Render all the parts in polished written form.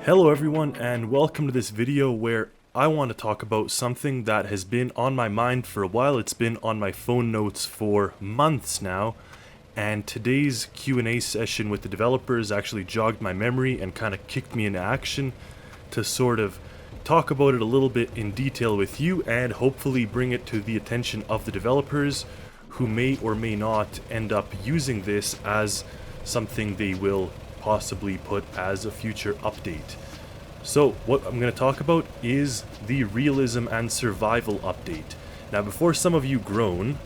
Hello everyone, and welcome to this video where I want to talk about something that has been on my mind for a while. It's been on my phone notes for months now, and today's Q&A session with the developers actually jogged my memory and kind of kicked me into action to sort of talk about it a little bit in detail with you and hopefully bring it to the attention of the developers who may or may not end up using this as something they will possibly put as a future update. So what I'm going to talk about is the realism and survival update. Now before some of you groan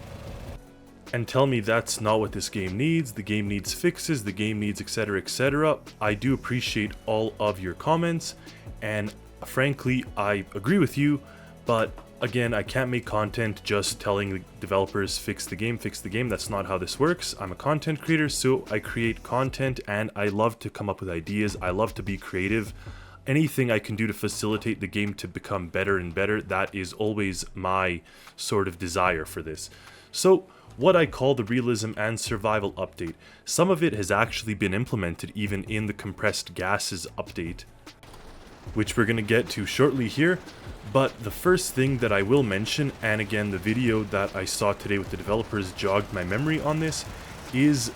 and tell me that's not what this game needs, the game needs fixes, the game needs etc, I do appreciate all of your comments, and frankly I agree with you, but again, I can't make content just telling the developers fix the game. That's not how this works. I'm a content creator, so I create content and I love to come up with ideas. I love to be creative. Anything I can do to facilitate the game to become better and better, that is always my sort of desire for this. So what I call the realism and survival update, some of it has actually been implemented even in the compressed gases update, which we're going to get to shortly here. But the first thing that I will mention, and again the video that I saw today with the developers jogged my memory on this, is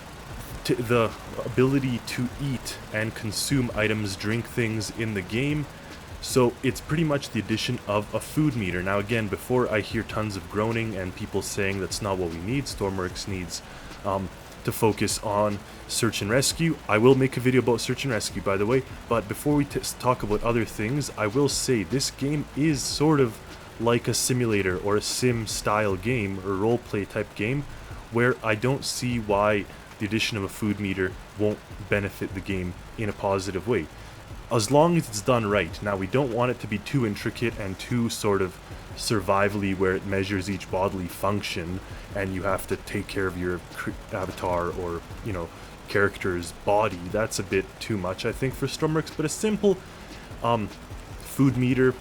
the ability to eat and consume items, drink things in the game. So it's pretty much the addition of a food meter. Now again, before I hear tons of groaning and people saying that's not what we need, Stormworks needs to focus on search and rescue. I will make a video about search and rescue, by the way, but before we talk about other things, I will say this game is sort of like a simulator or a sim style game or roleplay type game, where I don't see why the addition of a food meter won't benefit the game in a positive way, as long as it's done right. Now we don't want it to be too intricate and too sort of survivally, where it measures each bodily function and you have to take care of your avatar or, you know, character's body. That's a bit too much, I think, for Stormworks. But a simple food meter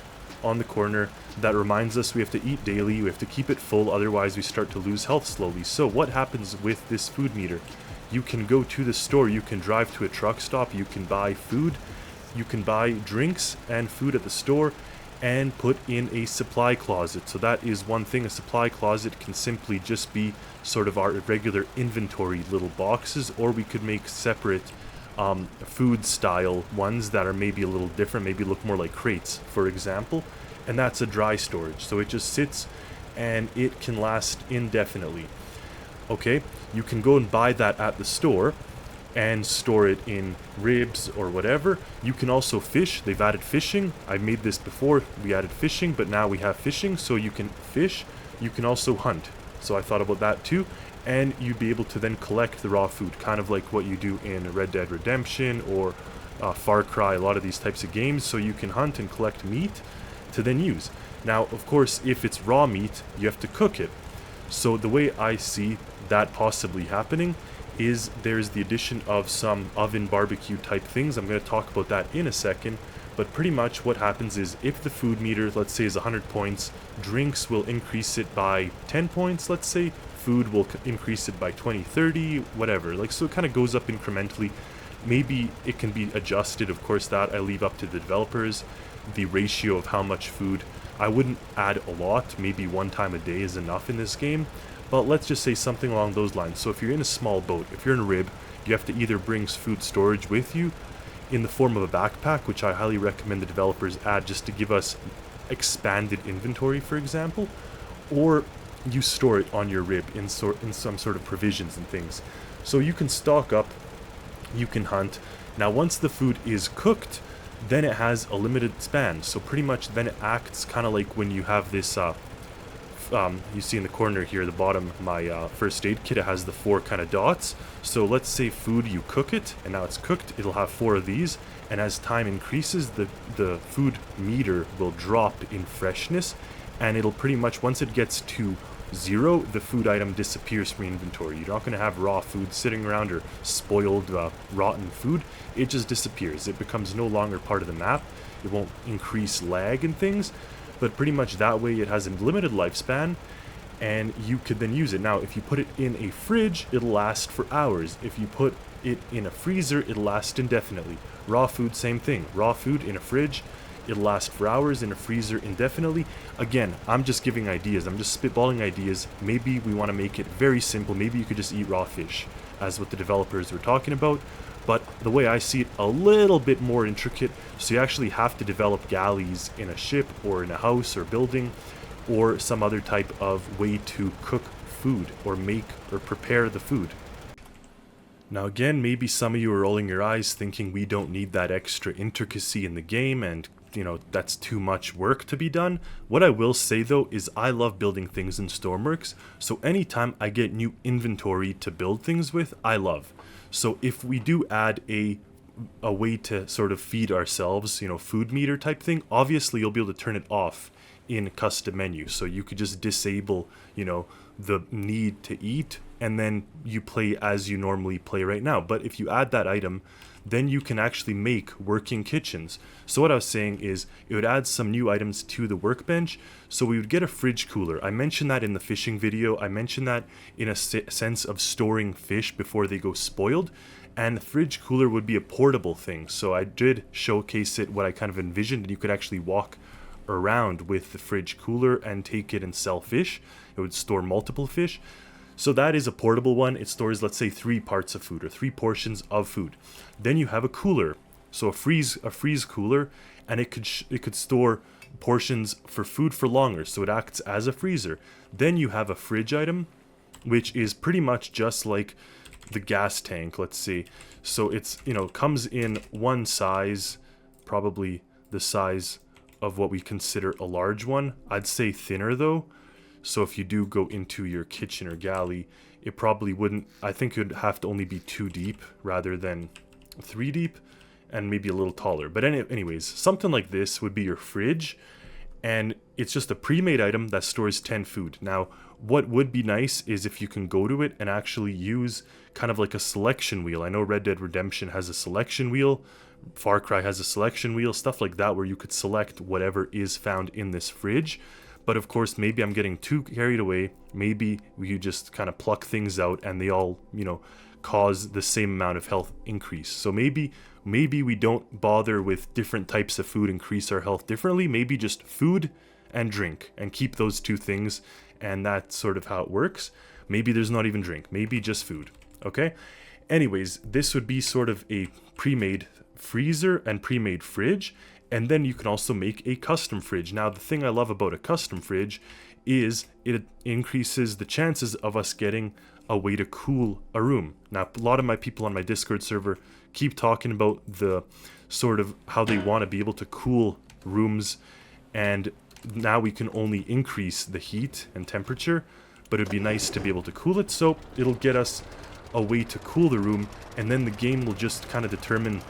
on the corner that reminds us we have to eat daily, we have to keep it full, otherwise we start to lose health slowly. So what happens with this food meter? You can go to the store, you can drive to a truck stop, you can buy food, you can buy drinks and food at the store and put in a supply closet. So that is one thing. A supply closet can simply just be sort of our regular inventory little boxes, or we could make separate food style ones that are maybe a little different, maybe look more like crates, for example, and that's a dry storage. So it just sits and it can last indefinitely. Okay, you can go and buy that at the store and store it in ribs or whatever. You can also fish. They've added fishing. I've made this before. We added fishing, but now we have fishing, so you can fish. You can also hunt. So I thought about that too. And you'd be able to then collect the raw food, kind of like what you do in Red Dead Redemption or Far Cry, a lot of these types of games. So you can hunt and collect meat to then use. Now, of course, if it's raw meat, you have to cook it. So the way I see that possibly happening is there's the addition of some oven barbecue type things. I'm going to talk about that in a second, but pretty much what happens is if the food meter, let's say, is 100 points, drinks will increase it by 10 points, let's say, food will increase it by 20, 30, whatever. Like, so it kind of goes up incrementally. Maybe it can be adjusted, of course, that I leave up to the developers, the ratio of how much food. I wouldn't add a lot, maybe one time a day is enough in this game. But let's just say something along those lines. So if you're in a small boat, if you're in a rib, you have to either bring food storage with you in the form of a backpack, which I highly recommend the developers add just to give us expanded inventory, for example, or you store it on your rib in some sort of provisions and things. So you can stock up, you can hunt. Now once the food is cooked, then it has a limited span. So pretty much then it acts kind of like when you have this you see in the corner here, the bottom, my first aid kit, it has the 4 kind of dots. So let's say food, you cook it, and now it's cooked, it'll have 4 of these, and as time increases, the food meter will drop in freshness, and it'll pretty much, once it gets to 0, the food item disappears from your inventory. You're not going to have raw food sitting around or spoiled, rotten food. It just disappears. It becomes no longer part of the map. It won't increase lag and things. But pretty much that way it has a limited lifespan, and you could then use it. Now, if you put it in a fridge, it'll last for hours. If you put it in a freezer, it'll last indefinitely. Raw food, same thing. Raw food in a fridge, it'll last for hours. In a freezer, indefinitely. Again, I'm just giving ideas. I'm just spitballing ideas. Maybe we want to make it very simple. Maybe you could just eat raw fish, as what the developers were talking about. But the way I see it, a little bit more intricate. So you actually have to develop galleys in a ship or in a house or building, or some other type of way to cook food or make or prepare the food. Now again, maybe some of you are rolling your eyes thinking we don't need that extra intricacy in the game and, you know, that's too much work to be done. What I will say though is I love building things in Stormworks, so anytime I get new inventory to build things with, I love. So if we do add a way to sort of feed ourselves, you know, food meter type thing, obviously you'll be able to turn it off in custom menu. So you could just disable, you know, the need to eat, and then you play as you normally play right now. But if you add that item, then you can actually make working kitchens. So what I was saying is it would add some new items to the workbench. So we would get a fridge cooler. I mentioned that in the fishing video. I mentioned that in a sense of storing fish before they go spoiled. And the fridge cooler would be a portable thing. So I did showcase it, what I kind of envisioned, and you could actually walk around with the fridge cooler and take it and sell fish. It would store multiple fish. So that is a portable one. It stores, let's say, 3 parts of food or 3 portions of food. Then you have a cooler, so a freeze cooler, and it could store portions for food for longer, so it acts as a freezer. Then you have a fridge item, which is pretty much just like the gas tank, let's see. So it's, you know, comes in one size, probably the size of what we consider a large one. I'd say thinner though. So if you do go into your kitchen or galley, it probably wouldn't, I think it would have to only be 2 deep rather than 3 deep, and maybe a little taller. But anyways, something like this would be your fridge, and it's just a pre-made item that stores 10 food. Now, what would be nice is if you can go to it and actually use kind of like a selection wheel. I know Red Dead Redemption has a selection wheel, Far Cry has a selection wheel, stuff like that, where you could select whatever is found in this fridge. But of course, maybe I'm getting too carried away. Maybe we just kind of pluck things out and they all, you know, cause the same amount of health increase. So maybe we don't bother with different types of food, increase our health differently. Maybe just food and drink, and keep those 2 things, and that's sort of how it works. Maybe there's not even drink, maybe just food. Okay? Anyways, this would be sort of a pre-made freezer and pre-made fridge. And then you can also make a custom fridge. Now, the thing I love about a custom fridge is it increases the chances of us getting a way to cool a room. Now, a lot of my people on my Discord server keep talking about the sort of how they want to be able to cool rooms, and now we can only increase the heat and temperature, but it'd be nice to be able to cool it, so it'll get us a way to cool the room, and then the game will just kind of determine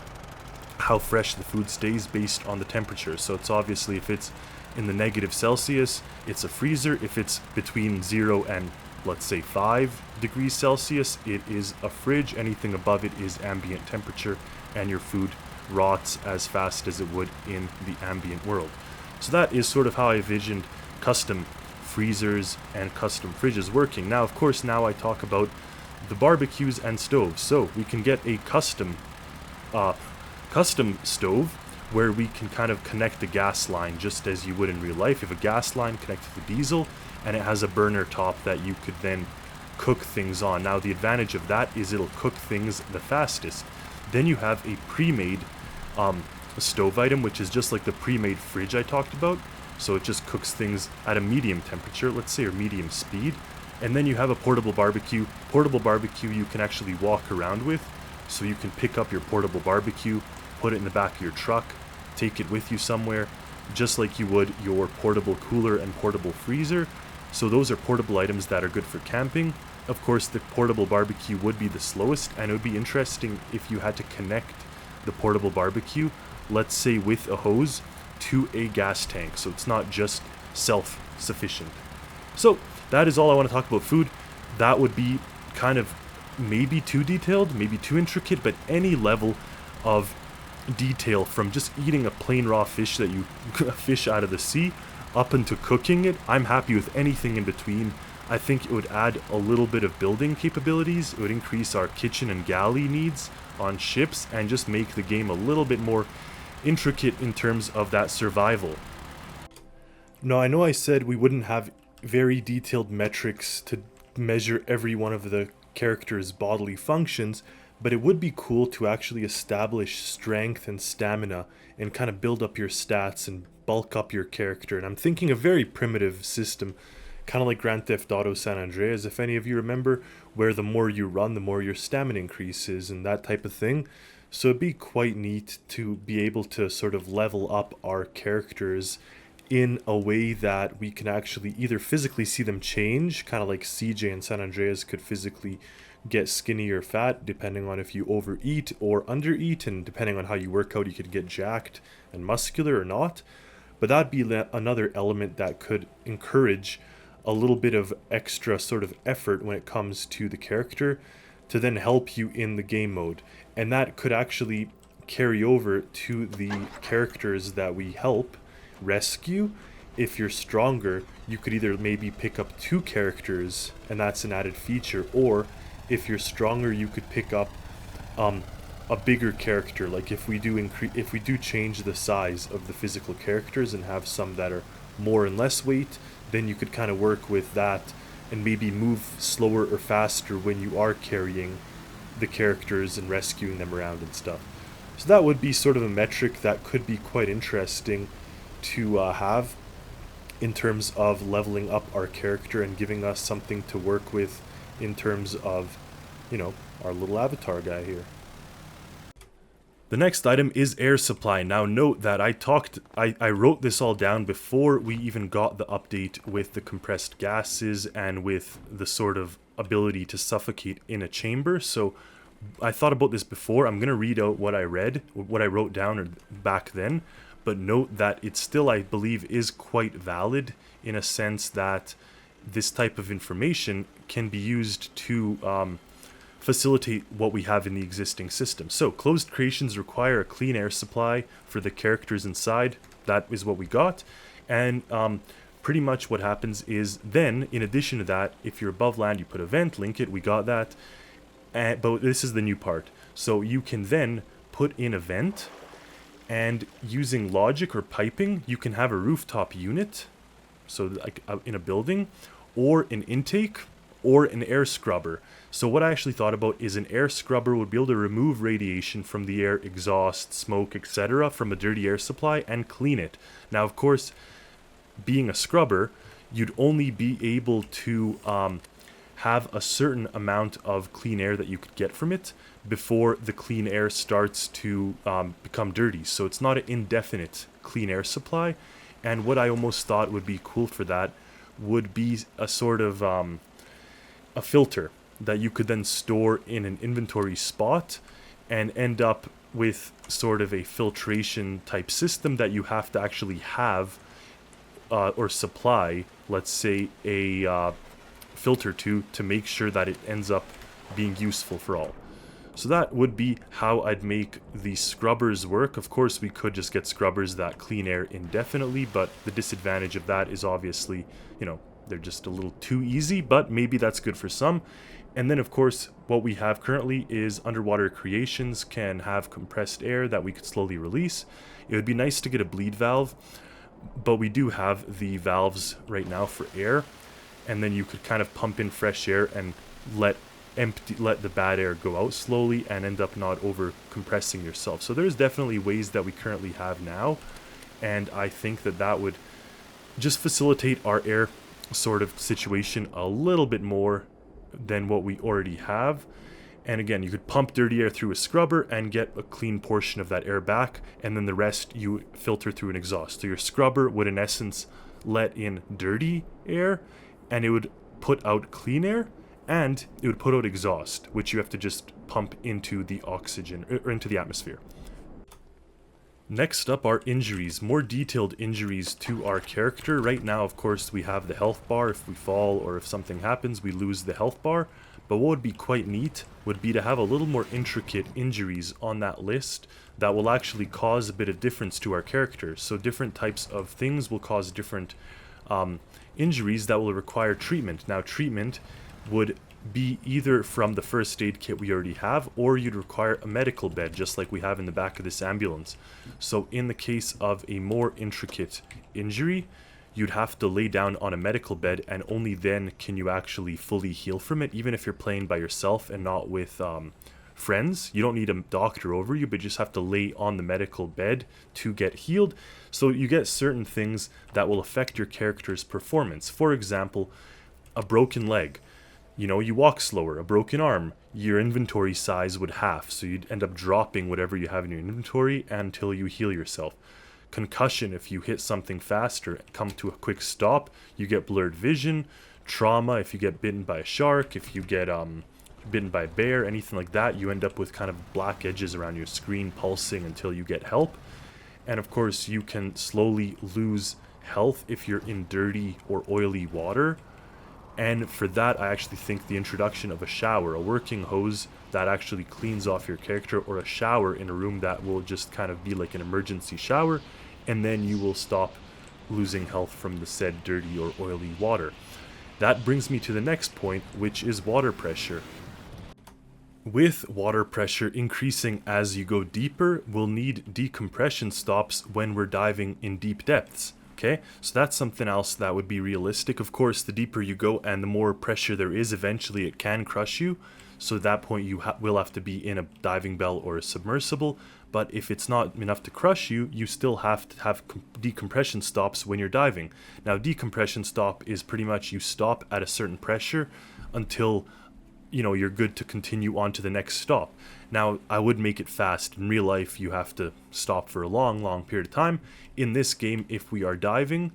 how fresh the food stays based on the temperature. So it's obviously, if it's in the -Celsius, it's a freezer. If it's between 0 and, let's say, 5 degrees Celsius, it is a fridge. Anything above it is ambient temperature, and your food rots as fast as it would in the ambient world. So that is sort of how I envisioned custom freezers and custom fridges working. Now, of course, now I talk about the barbecues and stoves. So we can get a custom stove where we can kind of connect the gas line just as you would in real life. You have a gas line connected to diesel, and it has a burner top that you could then cook things on. Now, the advantage of that is it'll cook things the fastest. Then you have a pre-made stove item, which is just like the pre-made fridge I talked about. So it just cooks things at a medium temperature, let's say, or medium speed. And then you have a portable barbecue. Portable barbecue you can actually walk around with. So you can pick up your portable barbecue, put it in the back of your truck, take it with you somewhere, just like you would your portable cooler and portable freezer. So those are portable items that are good for camping. Of course, the portable barbecue would be the slowest, and it would be interesting if you had to connect the portable barbecue, let's say with a hose, to a gas tank, so it's not just self-sufficient. So that is all I want to talk about food. That would be kind of maybe too detailed, maybe too intricate, but any level of detail, from just eating a plain raw fish that you fish out of the sea up into cooking it, I'm happy with anything in between. I think it would add a little bit of building capabilities. It would increase our kitchen and galley needs on ships and just make the game a little bit more intricate in terms of that survival. Now, I know I said we wouldn't have very detailed metrics to measure every one of the character's bodily functions, but it would be cool to actually establish strength and stamina and kind of build up your stats and bulk up your character. And I'm thinking a very primitive system, kind of like Grand Theft Auto San Andreas, if any of you remember, where the more you run, the more your stamina increases and that type of thing. So it'd be quite neat to be able to sort of level up our characters in a way that we can actually either physically see them change, kind of like CJ and San Andreas could physically get skinny or fat depending on if you overeat or undereat, and depending on how you work out you could get jacked and muscular or not. But that'd be another element that could encourage a little bit of extra sort of effort when it comes to the character to then help you in the game mode. And that could actually carry over to the characters that we help rescue. If you're stronger, you could either maybe pick up 2 characters and that's an added feature, or if you're stronger you could pick up a bigger character. Like if we do change the size of the physical characters and have some that are more and less weight, then you could kind of work with that and maybe move slower or faster when you are carrying the characters and rescuing them around and stuff. So that would be sort of a metric that could be quite interesting to have in terms of leveling up our character and giving us something to work with in terms of, you know, our little avatar guy here. The next item is air supply. Now note that I wrote this all down before we even got the update with the compressed gases and with the sort of ability to suffocate in a chamber. So I thought about this before. I'm going to read out what I wrote down back then. But note that it still, I believe, is quite valid in a sense that this type of information can be used to facilitate what we have in the existing system. So, closed creations require a clean air supply for the characters inside. That is what we got. And pretty much what happens is then, in addition to that, if you're above land, you put a vent, link it, we got that. But this is the new part. So you can then put in a vent, and using logic or piping, you can have a rooftop unit, so like in a building, or an intake, or an air scrubber. So what I actually thought about is an air scrubber would be able to remove radiation from the air, exhaust, smoke, etc. from a dirty air supply and clean it. Now, of course, being a scrubber, you'd only be able to have a certain amount of clean air that you could get from it before the clean air starts to become dirty. So it's not an indefinite clean air supply. And what I almost thought would be cool for that would be a sort of a filter that you could then store in an inventory spot and end up with sort of a filtration type system that you have to actually have or supply, let's say, a filter to make sure that it ends up being useful for all. So that would be how I'd make the scrubbers work. Of course, we could just get scrubbers that clean air indefinitely, but the disadvantage of that is obviously, you know, they're just a little too easy, but maybe that's good for some. And then, of course, what we have currently is underwater creations can have compressed air that we could slowly release. It would be nice to get a bleed valve, but we do have the valves right now for air. And then you could kind of pump in fresh air and let the bad air go out slowly and end up not over compressing yourself. So there's definitely ways that we currently have now, and I think that would just facilitate our air sort of situation a little bit more than what we already have. And again, you could pump dirty air through a scrubber and get a clean portion of that air back, and then the rest you filter through an exhaust. So your scrubber would in essence let in dirty air, and it would put out clean air, and it would put out exhaust, which you have to just pump into the oxygen, or into the atmosphere. Next up are injuries, more detailed injuries to our character. Right now, of course, we have the health bar. If we fall or if something happens, we lose the health bar. But what would be quite neat would be to have a little more intricate injuries on that list that will actually cause a bit of difference to our character. So different types of things will cause different injuries that will require treatment. Now, treatment would be either from the first aid kit we already have, or you'd require a medical bed, just like we have in the back of this ambulance. So in the case of a more intricate injury, you'd have to lay down on a medical bed, and only then can you actually fully heal from it, even if you're playing by yourself and not with friends. You don't need a doctor over you, but you just have to lay on the medical bed to get healed. So you get certain things that will affect your character's performance. For example, a broken leg. You know, you walk slower. A broken arm, your inventory size would half, so you'd end up dropping whatever you have in your inventory until you heal yourself. Concussion, if you hit something faster, come to a quick stop, you get blurred vision. Trauma, if you get bitten by a shark, if you get bitten by a bear, anything like that, you end up with kind of black edges around your screen pulsing until you get help. And of course, you can slowly lose health if you're in dirty or oily water. And for that, I actually think the introduction of a shower, a working hose that actually cleans off your character, or a shower in a room that will just kind of be like an emergency shower, and then you will stop losing health from the said dirty or oily water. That brings me to the next point, which is water pressure. With water pressure increasing as you go deeper, we'll need decompression stops when we're diving in deep depths. Okay, so that's something else that would be realistic. Of course, the deeper you go and the more pressure there is, eventually it can crush you. So at that point, you will have to be in a diving bell or a submersible. But if it's not enough to crush you, you still have to have decompression stops when you're diving. Now, decompression stop is pretty much you stop at a certain pressure until you're good to continue on to the next stop. Now, I would make it fast. In real life, you have to stop for a long period of time. In this game, if we are diving,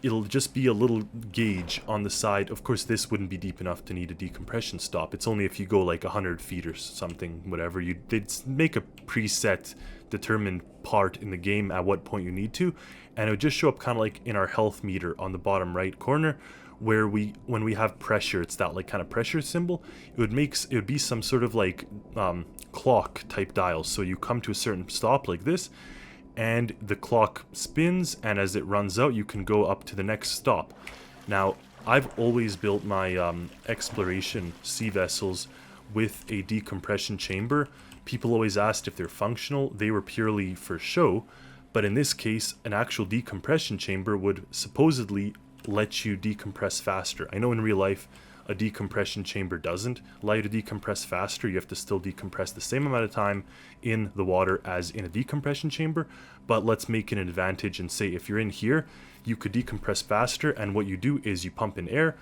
it'll just be a little gauge on the side. Of course, this wouldn't be deep enough to need a decompression stop. It's only if you go like 100 feet or something, whatever. They'd make a preset, determined part in the game at what point you need to. And it would just show up kind of like in our health meter on the bottom right corner, where when we have pressure, it's that like kind of pressure symbol. It would be some sort of like clock type dial. So you come to a certain stop like this, and the clock spins, and as it runs out, you can go up to the next stop. Now, I've always built my exploration sea vessels with a decompression chamber. People always asked if they're functional. They were purely for show, but in this case, an actual decompression chamber would supposedly let you decompress faster. I know in real life a decompression chamber doesn't allow you to decompress faster. You have to still decompress the same amount of time in the water as in a decompression chamber, but let's make it an advantage and say if you're in here, you could decompress faster, and what you do is you pump in air,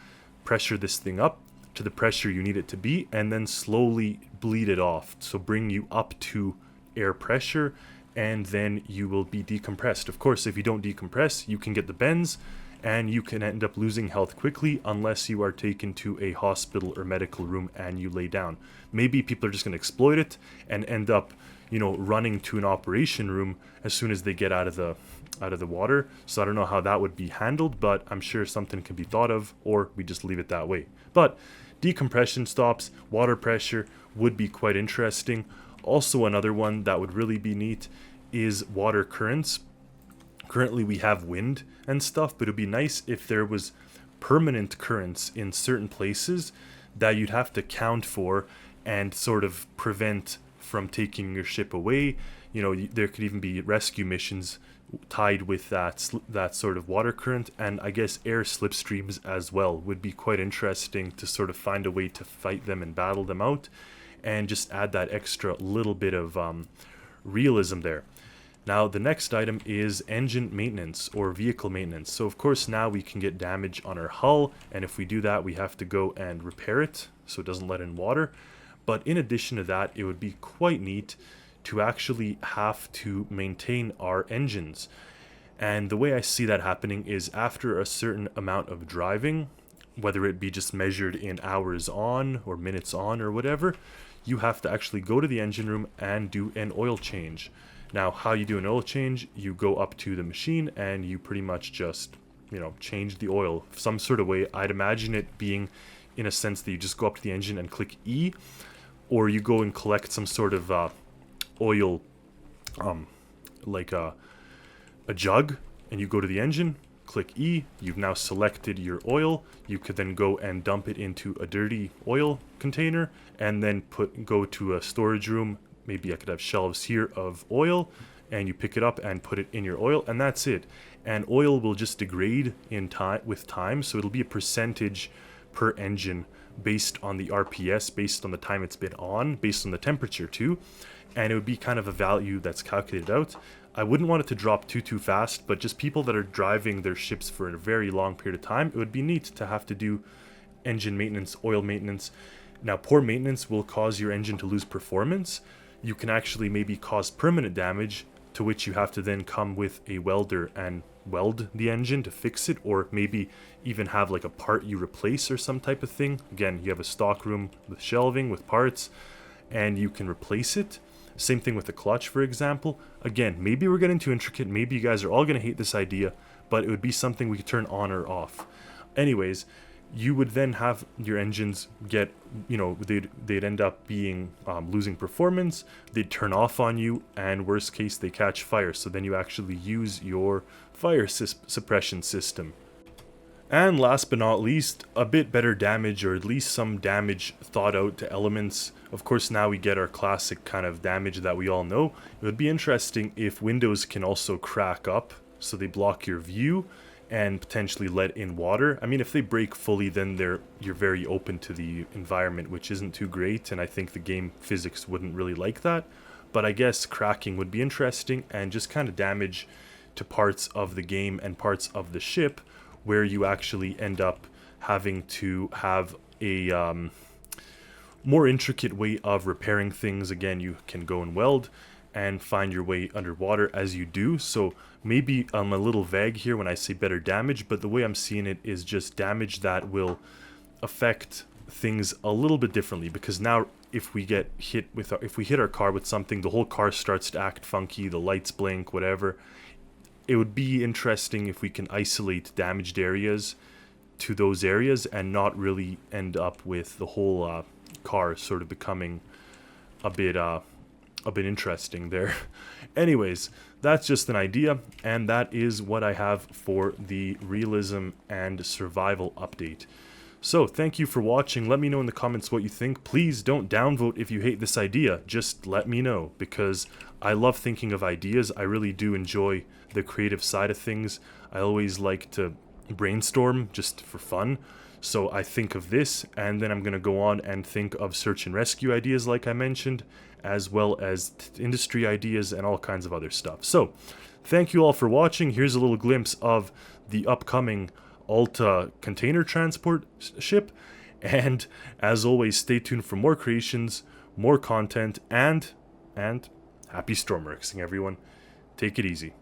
pressure this thing up to the pressure you need it to be, and then slowly bleed it off. So bring you up to air pressure, and then you will be decompressed. Of course, if you don't decompress, you can get the bends, and you can end up losing health quickly unless you are taken to a hospital or medical room and you lay down. Maybe people are just going to exploit it and end up, running to an operation room as soon as they get out of the water. So I don't know how that would be handled, but I'm sure something can be thought of, or we just leave it that way. But decompression stops, water pressure would be quite interesting. Also, another one that would really be neat is water currents. Currently we have wind and stuff, but it would be nice if there was permanent currents in certain places that you'd have to count for and sort of prevent from taking your ship away. There could even be rescue missions tied with that sort of water current, and I guess air slipstreams as well would be quite interesting to sort of find a way to fight them and battle them out, and just add that extra little bit of realism there. Now, the next item is engine maintenance or vehicle maintenance. So, of course, now we can get damage on our hull, and if we do that, we have to go and repair it so it doesn't let in water. But in addition to that, it would be quite neat to actually have to maintain our engines. And the way I see that happening is after a certain amount of driving, whether it be just measured in hours on or minutes on or whatever, you have to actually go to the engine room and do an oil change. Now, how you do an oil change, you go up to the machine and you pretty much just, change the oil some sort of way. I'd imagine it being in a sense that you just go up to the engine and click E, or you go and collect some sort of oil, like a jug, and you go to the engine, click E, you've now selected your oil. You could then go and dump it into a dirty oil container and then go to a storage room. Maybe I could have shelves here of oil, and you pick it up and put it in your oil, and that's it. And oil will just degrade with time, so it'll be a percentage per engine based on the RPS, based on the time it's been on, based on the temperature too, and it would be kind of a value that's calculated out. I wouldn't want it to drop too fast, but just people that are driving their ships for a very long period of time, it would be neat to have to do engine maintenance, oil maintenance. Now, poor maintenance will cause your engine to lose performance. You can actually maybe cause permanent damage, to which you have to then come with a welder and weld the engine to fix it, or maybe even have like a part you replace or some type of thing. Again, you have a stock room with shelving with parts and you can replace it. Same thing with the clutch, for example. Again, maybe we're getting too intricate, maybe you guys are all going to hate this idea, but it would be something we could turn on or off. Anyways, you would then have your engines get, they'd end up being losing performance, they'd turn off on you, and worst case, they catch fire. So then you actually use your fire suppression system. And last but not least, a bit better damage, or at least some damage thought out to elements. Of course, now we get our classic kind of damage that we all know. It would be interesting if windows can also crack up, so they block your view and potentially let in water. I mean, if they break fully, then you're very open to the environment, which isn't too great, and I think the game physics wouldn't really like that. But I guess cracking would be interesting, and just kind of damage to parts of the game and parts of the ship where you actually end up having to have a more intricate way of repairing things. Again, you can go and weld and find your way underwater as you do. So maybe I'm a little vague here when I say better damage, but the way I'm seeing it is just damage that will affect things a little bit differently, because now if we hit our car with something, the whole car starts to act funky, the lights blink, whatever. It would be interesting if we can isolate damaged areas to those areas and not really end up with the whole car sort of becoming a bit interesting there. Anyways, that's just an idea, and that is what I have for the realism and survival update. So thank you for watching. Let me know in the comments what you think. Please don't downvote if you hate this idea. Just let me know, because I love thinking of ideas. I really do enjoy the creative side of things. I always like to brainstorm just for fun. So I think of this, and then I'm going to go on and think of search and rescue ideas like I mentioned, as well as industry ideas and all kinds of other stuff. So thank you all for watching. Here's a little glimpse of the upcoming Alta container transport ship, and as always, stay tuned for more creations, more content, and happy Stormworksing, everyone. Take it easy.